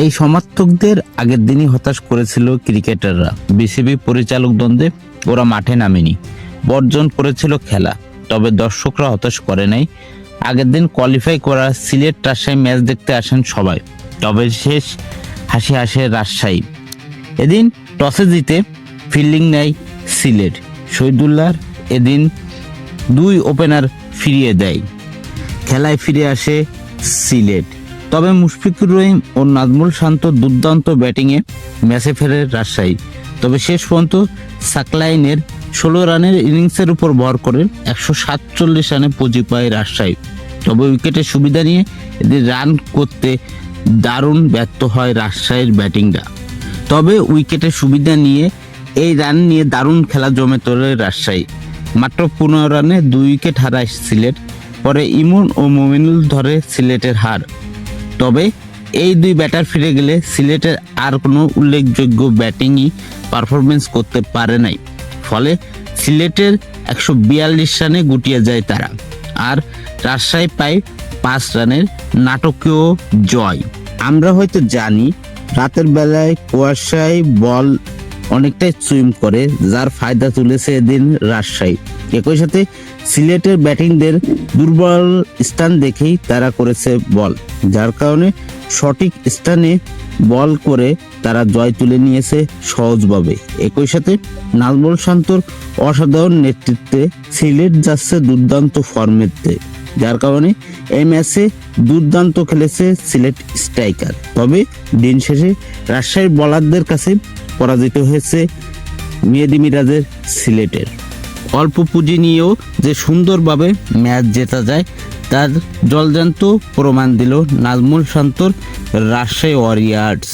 এই সমর্থকদের আগের দিনই হতাশ করেছিল ক্রিকেটাররা। বিসিবি পরিচালক দ্বন্দ্বে ওরা মাঠে নামেনি, বর্জন করেছিল খেলা। তবে দর্শকরা হতাশ করে নাই। আগের দিন কোয়ালিফাই করা সিলেট রাজশাহী ম্যাচ দেখতে আসেন সবাই, তবে শেষ হাসি হাসে রাজশাহী। এদিন টসে জিতে ফিল্ডিং নেয় সিলেট। শহীদুল্লাহর এদিন 2 ওপেনার ফিরিয়ে দেয়, খেলায় ফিরে আসে সিলেট। তবে মুশফিকুর রহিম ও নাজমুল শান্ত দুর্দান্ত ব্যাটিংয়ে ম্যাচে ফেরে রাজশাহী। তবে শেষ পর্যন্ত সাকলাইনের 16 রানের ইনিংসের উপর ভর করে 147 রানে পুঁজি পায় রাজশাহী। তবে উইকেটের সুবিধা নিয়ে এদের রান করতে দারুণ ব্যর্থ হয় রাজশাহীর ব্যাটিংরা। তবে উইকেটের সুবিধা নিয়ে এই রান নিয়ে দারুণ খেলা জমে তোলে রাজশাহী। মাত্র 15 রানে 2 উইকেট হারায় সিলেট। পরে ইমন ও মোমিনুল ধরে সিলেটের হার। তবে এই 2 ব্যাটার ফিরে গেলে সিলেটের আর কোনো উল্লেখযোগ্য ব্যাটিংই পারফরমেন্স করতে পারে নাই। ফলে সিলেটের 142 রানে গুটিয়ে যায় তারা, আর রাজশাহী পায় 5 রানের নাটকীয় জয়। আমরা হয়তো জানি রাতের বেলায় কুয়াশায় বল অনেকটাই সুইম করে, যার ফায়দা তুলেছে এদিন রাজশাহী। একই সাথে সিলেটের ব্যাটিংদের দুর্বল স্থান দেখেই তারা করেছে বল, যার কারণে সঠিক স্থানে বল করে তারা জয় তুলে নিয়েছে সহজভাবে। একই সাথে নাজমুল শান্তর অসাধারণ নেতৃত্বে সিলেট যাচ্ছে দুর্দান্ত ফর্মেতে, যার কারণে এই ম্যাচে দুর্দান্ত খেলেছে সিলেট স্ট্রাইকার। তবে দিন শেষে রাজশাহীর বোলারদের কাছে পরাজিত হয়েছে মেহেদী মিরাজের সিলেটের। অল্প পুঁজি নিয়েও যে সুন্দরভাবে ম্যাচ জেতা যায় তার জলজান্ত প্রমাণ দিল নাজমুল শান্তর রাজশাহী ওয়ারিয়র্স।